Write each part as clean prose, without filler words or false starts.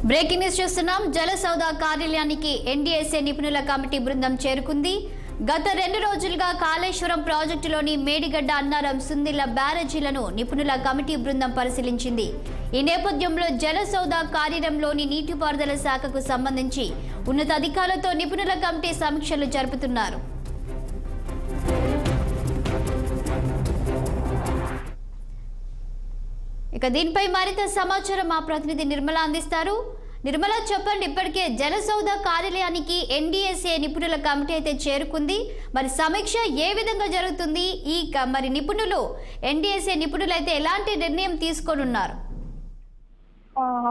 Breaking news చూస్తున్నాం. జలసౌధ కార్యాలయానికి NDSA నిపుణుల కమిటీ బృందం చేరుకుంది. గత 2 రోజులుగా కాళేశ్వరం ప్రాజెక్టులోని మేడిగడ్డ, అన్నారం, సుందిళ్ల బ్యారేజీలను నిపుణుల కమిటీ బృందం పరిశీలించింది. ఈ నేపథ్యంలో జలసౌధ కార్యాలయంలోని నీటిపారుదల శాఖకు సంబంధించి ఉన్నతాధికారులతో నిపుణుల కమిటీ సమీక్షలు జరుపుతున్నారు. ఇక దీనిపై మరింత సమాచారం మా ప్రతినిధి నిర్మల అందిస్తారు. నిర్మల, చెప్పండి. ఇప్పటికే జలసౌధ కార్యాలయానికి ఎన్డీఎస్ఏ నిపుణుల కమిటీ అయితే చేరుకుంది. మరి సమీక్ష ఏ విధంగా జరుగుతుంది? మరి నిపుణులు ఎన్డీఎస్ఏ నిపుణులు అయితే ఎలాంటి నిర్ణయం తీసుకోనున్నారు?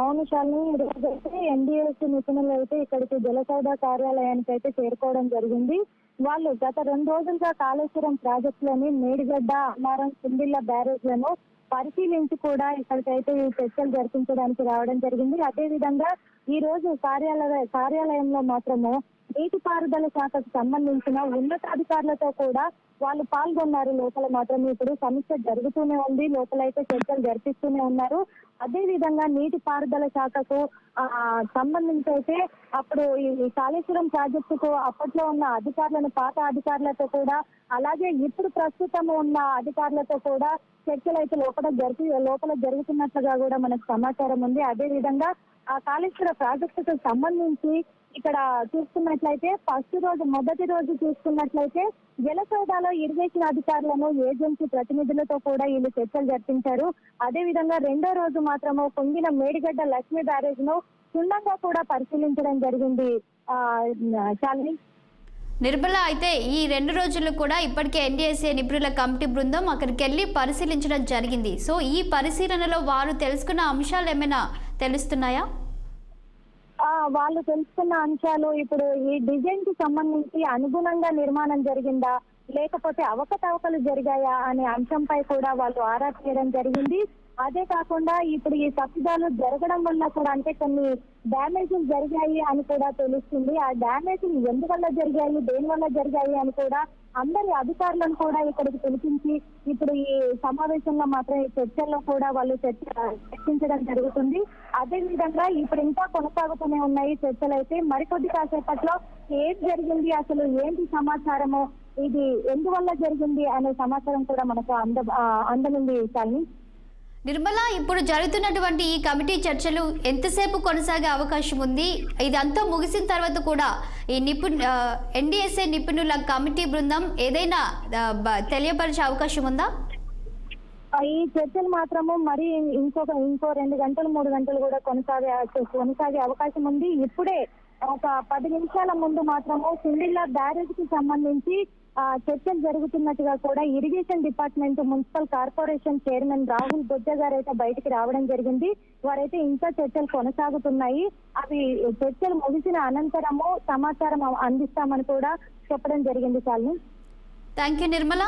అవును శాలిని, ఈరోజైతే ఎన్డీఎస్ఏ నిపుణులు అయితే ఇక్కడికి జలసౌధ కార్యాలయానికి అయితే చేరుకోవడం జరిగింది. వాళ్ళు గత 2 రోజులుగా కాళేశ్వరం ప్రాజెక్టులోని మేడిగడ్డ, అన్నారం, సుందిళ్ల బ్యారేజ్లను పరిశీలించి కూడా ఇక్కడికైతే ఈ చర్చలు జరిపించడానికి రావడం జరిగింది. అదే విధంగా ఈ రోజు కార్యాలయంలో మాత్రము నీటిపారుదల శాఖకు సంబంధించిన ఉన్నతాధికారులతో కూడా వాళ్ళు పాల్గొన్నారు. లోపల మాత్రం ఇప్పుడు సమీక్ష జరుగుతూనే ఉంది. లోపలైతే చర్చలు జరిపిస్తూనే ఉన్నారు. అదే విధంగా నీటిపారుదల శాఖకు సంబంధించి అయితే అప్పుడు ఈ కాళేశ్వరం ప్రాజెక్టుకు అప్పట్లో ఉన్న అధికారులను, పాత అధికారులతో కూడా, అలాగే ఇప్పుడు ప్రస్తుతం ఉన్న అధికారులతో కూడా చర్చలు అయితే లోపల జరుగుతున్నట్లుగా కూడా మనకు సమాచారం ఉంది. అదే విధంగా ఆ కాళేశ్వర ప్రాజెక్టుకు సంబంధించి ఇక్కడ చూసుకున్నట్లయితే మొదటి రోజు చూసుకున్నట్లయితే జలసౌధలో ఇరిగేషన్ అధికారులను, ఏజెన్సీ ప్రతినిధులతో కూడా వీళ్ళు చర్చలు జరిపించారు. అదే విధంగా 2వ రోజు మాత్రము పొంగిన మేడిగడ్డ లక్ష్మీ బ్యారేజ్ ను క్షుణ్ణంగా కూడా పరిశీలించడం జరిగింది. శాలిని, నిర్మల, అయితే ఈ 2 రోజులు కూడా ఇప్పటికే ఎన్డీఎస్ఏ నిపుణుల కమిటీ బృందం అక్కడికి వెళ్ళి పరిశీలించడం జరిగింది. సో ఈ పరిశీలనలో వారు తెలుసుకున్న అంశాలు ఏమైనా తెలుస్తున్నాయా? వాళ్ళు తెలుసుకున్న అంశాలు ఇప్పుడు ఈ డిజైన్ కి సంబంధించి అనుగుణంగా నిర్మాణం జరిగిందా, లేకపోతే అవకతవకలు జరిగాయా అనే అంశంపై కూడా వాళ్ళు ఆరా తీయడం జరిగింది. అదే కాకుండా ఇప్పుడు ఈ తప్పిదాలు జరగడం వల్ల కూడా, అంటే కొన్ని డ్యామేజ్లు జరిగాయి అని కూడా తెలుస్తుంది. ఆ డ్యామేజ్లు ఎందువల్ల జరిగాయి, దేని వల్ల జరిగాయి అని కూడా అందరి అధికారులను కూడా ఇక్కడికి పిలిపించి ఇప్పుడు ఈ సమావేశంలో మాత్రం ఈ చర్చల్లో కూడా వాళ్ళు చర్చించడం జరుగుతుంది. అదే విధంగా ఇప్పుడు ఇంకా కొనసాగుతూనే ఉన్నాయి చర్చలు. అయితే మరికొద్ది కాసేపట్లో ఏం జరిగింది, అసలు ఏంటి సమాచారము, ఇది ఎందువల్ల జరిగింది అనే సమాచారం కూడా మనకు అందనుంది. శాలిని, నిర్మల, ఇప్పుడు జరుగుతున్నటువంటి ఈ కమిటీ చర్చలు ఎంతసేపు కొనసాగే అవకాశం ఉంది? ఇదంతా ముగిసిన తర్వాత కూడా ఈ ఎన్డీఎస్ఏ నిపుణుల కమిటీ బృందం ఏదైనా తెలియపరిచే అవకాశం ఉందా? ఈ చర్చలు మాత్రము మరి ఇంకో 2 గంటలు 3 గంటలు కూడా కొనసాగే అవకాశం ఉంది. ఇప్పుడే ఒక 10 నిమిషాల ముందు మాత్రము సుందిళ్ల బ్యారేజ్ కి సంబంధించి చర్చలు జరుగుతున్నట్టుగా కూడా irrigation department municipal corporation chairman Rahul Bojja గారు అయితే బయటికి రావడం జరిగింది. వారైతే ఇంకా చర్చలు కొనసాగుతున్నాయి. అవి చర్చలు ముగిసిన అనంతరము సమాచారం అందిస్తామని కూడా చెప్పడం జరిగింది. చాలు. Thank you Nirmala.